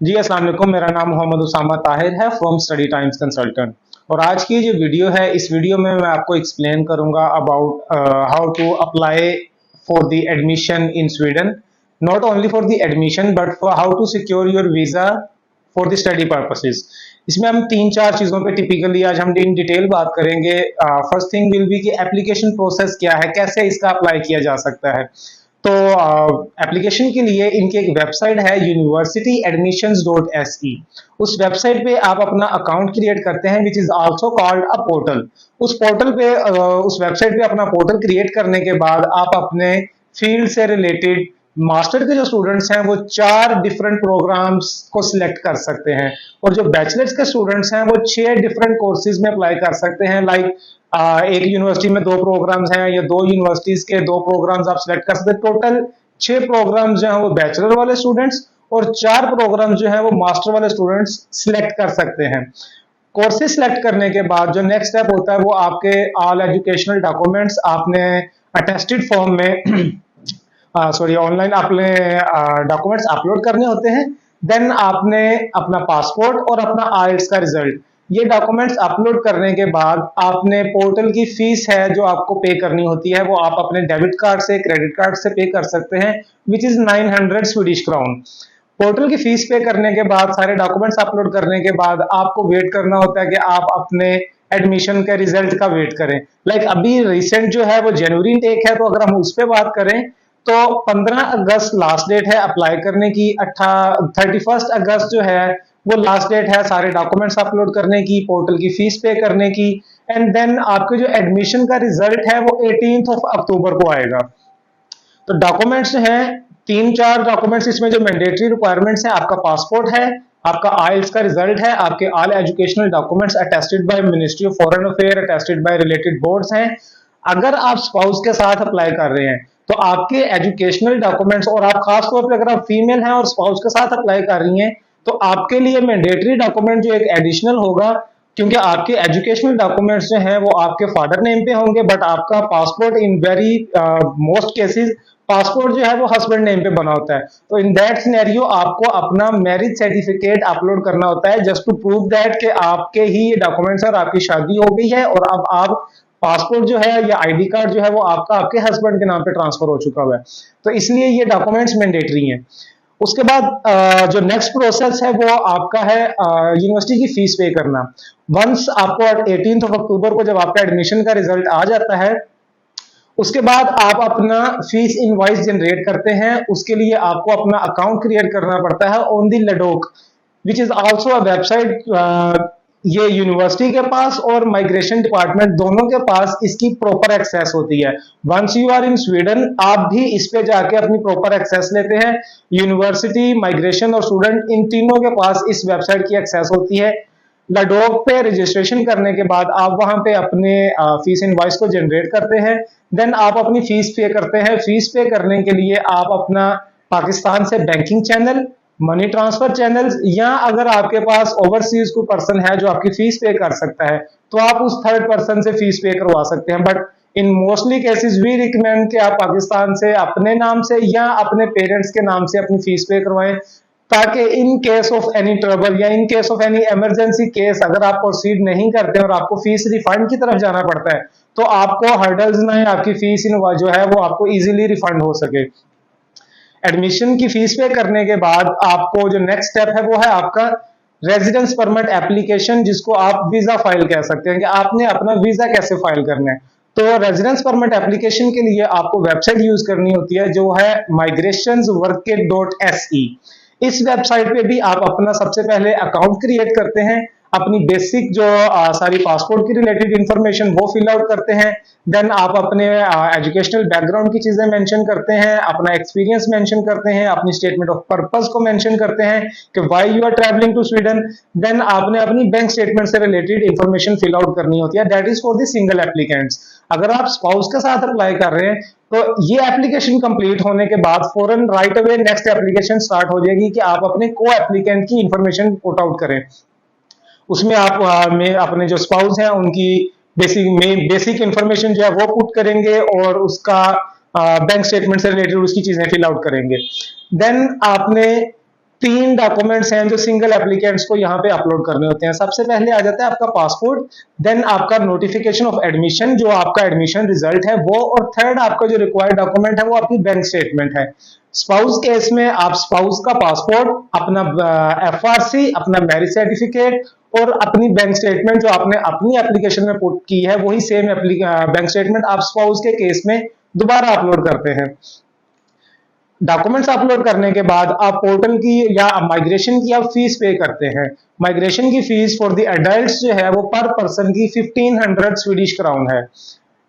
जी अस्सलाम वालेकुम, मेरा नाम मोहम्मद उसामा ताहिर है फ्रॉम स्टडी टाइम्स कंसल्टेंट। और आज की जो वीडियो है, इस वीडियो में मैं आपको एक्सप्लेन करूंगा about how to apply for the admission in Sweden, not only for the admission but for how to secure your visa for the study purposes. इसमें हम तीन चार चीज़ों पे टिपिकली आज हम इन डिटेल बात करेंगे। फर्स्ट थिंग विल बी कि एप्लीकेशन प्रोसेस क्या है, कैसे इसका अप्लाई किया जा सकता है। तो एप्लीकेशन के लिए इनकी एक वेबसाइट है universityadmissions.se। उस वेबसाइट पे आप अपना अकाउंट क्रिएट करते हैं विच is also called a portal. उस पोर्टल पे उस वेबसाइट पे अपना पोर्टल क्रिएट करने के बाद आप अपने फील्ड से रिलेटेड मास्टर के जो स्टूडेंट्स हैं वो चार डिफरेंट प्रोग्राम्स को सिलेक्ट कर सकते हैं, और जो बैचलर्स के स्टूडेंट्स हैं वो 6 डिफरेंट कोर्सेज में अप्लाई कर सकते हैं। लाइक एक यूनिवर्सिटी में 2 प्रोग्राम्स हैं या 2 यूनिवर्सिटीज के 2 प्रोग्राम्स आप सिलेक्ट कर सकते हैं। टोटल 6 प्रोग्राम्स जो हैं वो बैचलर वाले स्टूडेंट्स और 4 प्रोग्राम जो हैं वो मास्टर वाले स्टूडेंट्स सिलेक्ट कर सकते हैं। कोर्सेज सिलेक्ट करने के बाद जो नेक्स्ट स्टेप होता है वो आपके ऑल एजुकेशनल डॉक्यूमेंट्स आपने अटेस्टेड फॉर्म में ऑनलाइन आपने डॉक्यूमेंट्स अपलोड करने होते हैं। देन आपने अपना पासपोर्ट और अपना आईएलटीएस का रिजल्ट, ये डॉक्यूमेंट्स अपलोड करने के बाद आपने पोर्टल की फीस है जो आपको पे करनी होती है, वो आप अपने डेबिट कार्ड से क्रेडिट कार्ड से पे कर सकते हैं, which is 900 Swedish crown. Portal की फीस पे करने के बाद, सारे डॉक्यूमेंट्स अपलोड करने के बाद आपको वेट करना होता है कि आप अपने एडमिशन के रिजल्ट का वेट करें। लाइक अभी रिसेंट जो है वो जनवरी टेक है, तो अगर हम उस पर बात करें तो 15 अगस्त लास्ट डेट है अप्लाई करने की। 31 अगस्त जो है वो लास्ट डेट है सारे डॉक्यूमेंट्स अपलोड करने की, पोर्टल की फीस पे करने की। एंड देन आपके जो एडमिशन का रिजल्ट है वो 18 अक्टूबर को आएगा। तो डॉक्यूमेंट्स हैं 3-4 डॉक्यूमेंट्स इसमें जो मैंडेटरी रिक्वायरमेंट्स हैं, आपका पासपोर्ट है, आपका आईएलटीएस का रिजल्ट है, आपके all educational documents attested by ministry of foreign affair, attested bye related boards हैं। अगर आप स्पाउस के साथ अप्लाई कर रहे हैं तो आपके एजुकेशनल डॉक्यूमेंट्स, और आप खास तौर पे अगर आप फीमेल हैं और स्पाउस के साथ अप्लाई कर रही हैं तो आपके लिए मैंडेटरी डॉक्यूमेंट जो एक एडिशनल होगा, क्योंकि आपके एजुकेशनल डॉक्यूमेंट्स जो हैं वो आपके फादर नेम पे होंगे, बट आपका passport in very most cases passport जो है वो हस्बैंड नेम पे बना होता है। तो इन दैट सिनेरियो आपको अपना मैरिज सर्टिफिकेट अपलोड करना होता है जस्ट टू प्रूव दैट कि आपके ही डॉक्यूमेंट्स और आपकी शादी हो गई है, और अब आप पासपोर्ट जो है या आईडी कार्ड जो है वो आपका आपके हस्बैंड के नाम पे ट्रांसफर हो चुका हुआ है। तो इसलिए ये डॉक्यूमेंट्स मैंडेटरी हैं। उसके बाद जो नेक्स्ट प्रोसेस है वो आपका है यूनिवर्सिटी की फीस पे करना। वंस आपको 18 अक्टूबर को जब आपका एडमिशन का रिजल्ट आ जाता है, उसके बाद आप अपना फीस इनवॉइस जनरेट करते हैं। उसके लिए आपको अपना अकाउंट क्रिएट करना पड़ता है on the Ladok, which is also a website. ये यूनिवर्सिटी के पास और माइग्रेशन डिपार्टमेंट दोनों के पास इसकी प्रॉपर एक्सेस होती है। Once you are in Sweden, आप भी इस पे जाके अपनी प्रॉपर एक्सेस लेते हैं। यूनिवर्सिटी, माइग्रेशन और स्टूडेंट, इन तीनों के पास इस वेबसाइट की एक्सेस होती है। लडोक पे रजिस्ट्रेशन करने के बाद आप वहां पे अपने फीस इनवॉइस को जनरेट करते हैं। देन आप अपनी फीस पे करते हैं। फीस पे करने के लिए आप अपना पाकिस्तान से banking channel, money transfer channels, या अगर आपके पास ओवरसीज कोई पर्सन है जो आपकी फीस पे कर सकता है तो आप उस थर्ड पर्सन से फीस पे करवा सकते हैं। But in mostly cases we recommend कि आप पाकिस्तान से अपने नाम से या अपने पेरेंट्स के नाम से अपनी फीस पे करवाएं, ताकि in case of any trouble या in case of any emergency case अगर आप प्रोसीड नहीं करते और आपको फीस रिफंड की तरफ जाना पड़ता है तो आपको हर्डल्स ना, आपकी फीस जो है वो आपको इजीली रिफंड हो सके। एडमिशन की फीस पे करने के बाद आपको जो नेक्स्ट स्टेप है वो है आपका रेजिडेंस परमिट एप्लीकेशन, जिसको आप वीजा फाइल कह सकते हैं कि आपने अपना वीजा कैसे फाइल करना है। तो रेजिडेंस परमिट एप्लीकेशन के लिए आपको वेबसाइट यूज करनी होती है जो है migrationsworkit.se। इस वेबसाइट पे भी आप अपना सबसे पहले अकाउंट क्रिएट करते हैं, अपनी बेसिक जो सारी पासपोर्ट की रिलेटेड इंफॉर्मेशन वो फिल आउट करते हैं। देन आप अपने एजुकेशनल बैकग्राउंड की चीजें मेंशन करते हैं, अपना एक्सपीरियंस मेंशन करते हैं, अपनी स्टेटमेंट ऑफ पर्पस को मेंशन करते हैं कि why you are travelling to Sweden. Then आपने अपनी बैंक स्टेटमेंट से रिलेटेड इंफॉर्मेशन फिल आउट करनी होती है। That is for the single applicants. अगर आप स्पाउस के साथ अप्लाई कर रहे हैं तो ये एप्लीकेशन कंप्लीट होने के बाद फौरन right away next application start हो जाएगी कि आप अपने को एप्लीकेंट की इंफॉर्मेशन पुट आउट करें। उसमें आप में अपने जो स्पाउस हैं उनकी बेसिक इंफॉर्मेशन जो है वो पुट करेंगे और उसका बैंक स्टेटमेंट से रिलेटेड उसकी चीजें फिल आउट करेंगे। देन आपने तीन डॉक्यूमेंट्स हैं जो सिंगल एप्लीकेंट्स को यहाँ पे अपलोड करने होते हैं। सबसे पहले आ जाता है आपका पासपोर्ट, देन आपका नोटिफिकेशन ऑफ एडमिशन जो आपका एडमिशन रिजल्ट है वो, और थर्ड आपका जो रिक्वायर्ड डॉक्यूमेंट है वो आपकी बैंक स्टेटमेंट है। स्पाउस केस में आप स्पाउस का पासपोर्ट, अपना एफआरसी, अपना मैरिज सर्टिफिकेट और अपनी बैंक स्टेटमेंट जो आपने अपनी एप्लीकेशन में पुट की है वही सेम बैंक स्टेटमेंट आप स्पाउस के केस में दोबारा अपलोड करते हैं। डॉक्यूमेंट्स अपलोड करने के बाद आप पोर्टल की या माइग्रेशन की आप फीस पे करते हैं। माइग्रेशन की फीस फॉर द एडल्ट्स जो है वो पर पर्सन की 1500 स्वीडिश क्राउन है।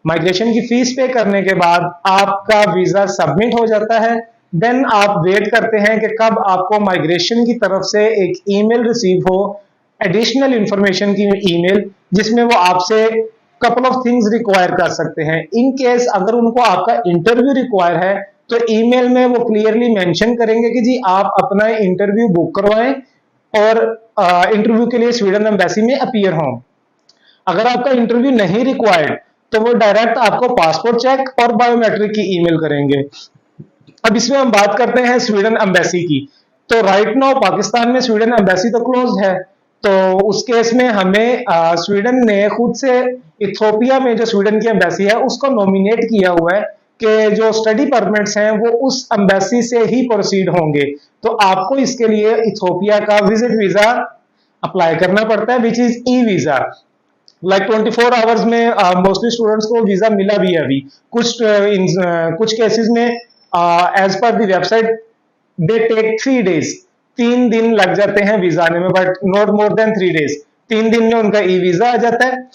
माइग्रेशन की फीस पे करने के बाद आपका वीजा सबमिट हो जाता है। देन आप वेट करते हैं कि कब आपको माइग्रेशन की तरफ से एक ईमेल रिसीव हो, एडिशनल इंफॉर्मेशन की ईमेल, जिसमें वो आपसे कपल ऑफ थिंग्स रिक्वायर कर सकते हैं। इन केस अगर उनको आपका इंटरव्यू रिक्वायर है तो ईमेल में वो क्लियरली मेंशन करेंगे कि जी आप अपना इंटरव्यू बुक करवाएं और इंटरव्यू के लिए स्वीडन एम्बेसी में अपीयर हों। अगर आपका इंटरव्यू नहीं रिक्वायर्ड तो वो डायरेक्ट आपको पासपोर्ट चेक और बायोमेट्रिक की ईमेल करेंगे। अब इसमें हम बात करते हैं स्वीडन एम्बेसी की। तो राइट नाउ पाकिस्तान में स्वीडन एम्बेसी तो क्लोज्ड है, तो उस केस में हमें स्वीडन ने खुद से इथियोपिया में जो स्वीडन की एम्बेसी है उसको नॉमिनेट किया हुआ है कि जो स्टडी परमिट्स हैं वो उस एम्बेसी से ही प्रोसीड होंगे। तो आपको इसके लिए इथियोपिया का विजिट वीजा अप्लाई करना पड़ता है, which is E visa. Like 24 hours में मोस्टली स्टूडेंट्स को वीजा मिला भी है अभी। कुछ केसेस में as per the website they take 3 days, 3 दिन लग जाते हैं वीजा आने में, but not more than 3 days. 3 दिन में उनका ई वीजा आ जाता है।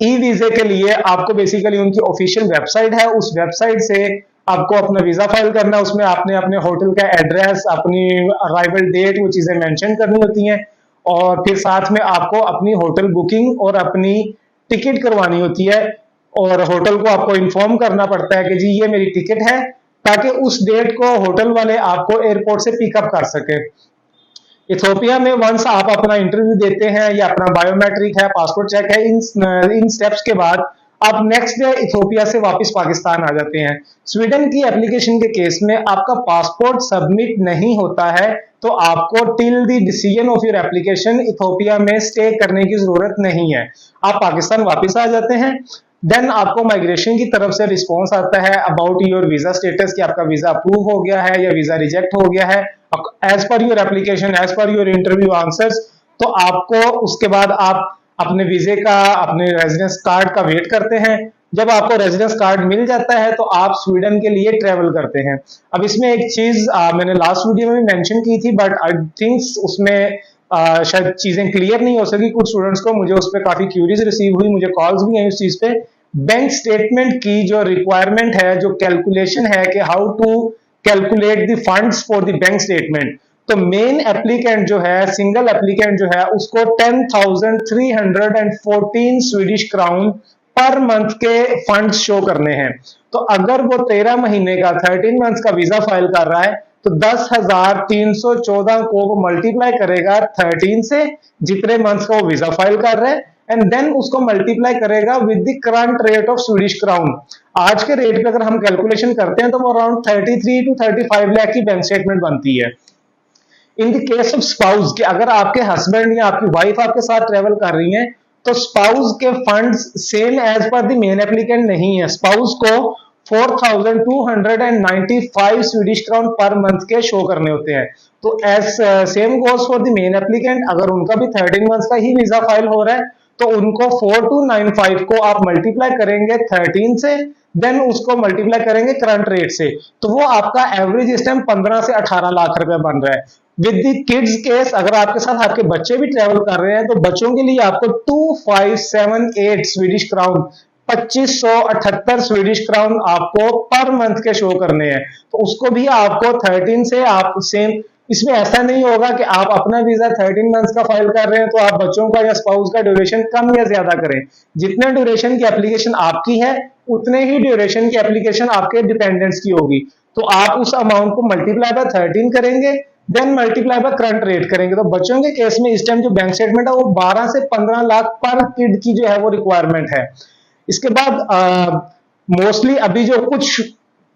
ई वीजे के लिए आपको बेसिकली उनकी ऑफिशियल वेबसाइट है, उस वेबसाइट से आपको अपना वीजा फाइल करना है। उसमें आपने अपने होटल का एड्रेस, अपनी अराइवल डेट, वो चीजें मेंशन करनी होती हैं, और फिर साथ में आपको अपनी होटल बुकिंग और अपनी टिकट करवानी होती है, और होटल को आपको इन्फॉर्म करना पड़ता है कि जी ये मेरी टिकट है, ताकि उस डेट को होटल वाले आपको एयरपोर्ट से पिकअप कर सके। इथियोपिया में वंस आप अपना इंटरव्यू देते हैं या अपना बायोमेट्रिक है, पासपोर्ट चेक है, इन स्टेप्स के बाद आप नेक्स्ट डे इथियोपिया से वापस पाकिस्तान आ जाते हैं। स्वीडन की एप्लीकेशन के केस में आपका पासपोर्ट सबमिट नहीं होता है तो आपको till the decision of your application Ethiopia में स्टे करने की जरूरत नहीं है। आप पाकिस्तान वापस आ जाते हैं। देन आपको माइग्रेशन की तरफ से रिस्पॉन्स आता है अबाउट योर वीजा स्टेटस, कि आपका वीजा अप्रूव हो गया है या वीजा रिजेक्ट हो गया है as per your application, as per your interview answers. तो आपको उसके बाद आप अपने वीजे का, अपने रेजिडेंस कार्ड का वेट करते हैं। जब आपको रेजिडेंस कार्ड मिल जाता है तो आप स्वीडन के लिए ट्रेवल करते हैं। अब इसमें एक चीज मैंने लास्ट वीडियो में मेंशन की थी, बट आई थिंक उसमें शायद चीजें क्लियर नहीं हो सकी कुछ स्टूडेंट्स को। मुझे उस पर काफी क्यूरीज रिसीव हुई, मुझे कॉल्स भी आई उस चीज पे। बैंक स्टेटमेंट की जो रिक्वायरमेंट है, जो कैलकुलेशन है कि how to calculate the funds for the bank statement, तो मेन एप्लीकेंट जो है, सिंगल एप्लीकेंट जो है, उसको 10,314 स्वीडिश क्राउन पर मंथ के फंड्स शो करने हैं। तो अगर वो 13 महीने का 13 मंथ्स का वीजा फाइल कर रहा है तो 10,314 को वो मल्टीप्लाई करेगा 13 से, जितने मंथ्स का वो वीजा फाइल कर रहा है, एंड देन उसको मल्टीप्लाई करेगा with the current rate of Swedish crown. आज के रेट पे अगर हम कैलकुलेशन करते हैं तो वो अराउंड 33 टू 35 लाख की बैंक स्टेटमेंट बनती है। In the case of spouse, कि अगर आपके हस्बैंड या आपकी वाइफ आपके साथ ट्रेवल कर रही हैं तो स्पाउस के funds same as per the main applicant नहीं है। स्पाउस को 4,295 स्वीडिश क्राउन पर मंथ के शो करने होते हैं। तो as same goes for the main applicant, अगर उनका भी 13 मंथ्स का ही वीजा फाइल हो रहा है तो उनको 4295 को आप मल्टीप्लाई करेंगे 13 से, देन उसको मल्टीप्लाई करेंगे करंट रेट से, तो वो आपका एवरेज इस टाइम 15 से 18 लाख रुपए बन रहा है। विद द किड्स केस, अगर आपके साथ आपके बच्चे भी ट्रेवल कर रहे हैं तो बच्चों के लिए आपको 2578 स्वीडिश क्राउन, 2578 स्वीडिश क्राउन आपको पर मंथ के शो करने हैं। तो उसको भी आपको 13 से आप सेम, इसमें ऐसा नहीं होगा कि आप अपना वीजा 13 मंथ्स का फाइल कर रहे हैं तो आप बच्चों का या स्पाउस का ड्यूरेशन कम या ज्यादा करें। जितने ड्यूरेशन की एप्लीकेशन आपकी है उतने ही ड्यूरेशन की एप्लीकेशन आपके डिपेंडेंट्स की होगी। तो आप उस अमाउंट को मल्टीप्लाई बाय 13 करेंगे, then multiply by current rate करेंगे। तो बच्चों के केस में इस टाइम जो बैंक स्टेटमेंट है वो 12 से 15 लाख पर किड की जो है वो रिक्वायरमेंट है। इसके बाद मोस्टली अभी जो कुछ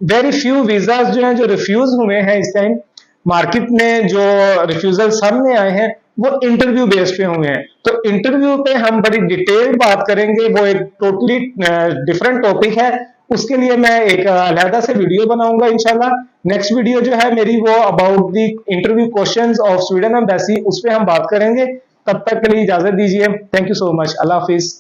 वेरी फ्यू वीजाज जो हैं जो रिफ्यूज हुए हैं इस टाइम, मार्केट में जो रिफ्यूजल सामने आए हैं वो इंटरव्यू बेस पे हुए हैं। तो इंटरव्यू पे हम बड़ी डिटेल्ड बात करेंगे, वो एक टोटली डिफरेंट टॉपिक है। उसके लिए मैं एक अलहदा से वीडियो बनाऊंगा इंशाल्लाह। नेक्स्ट वीडियो जो है मेरी वो about the interview questions of Sweden embassy, उस पे हम बात करेंगे। तब तक के लिए इजाजत दीजिए। Thank you so much. Allah Hafiz.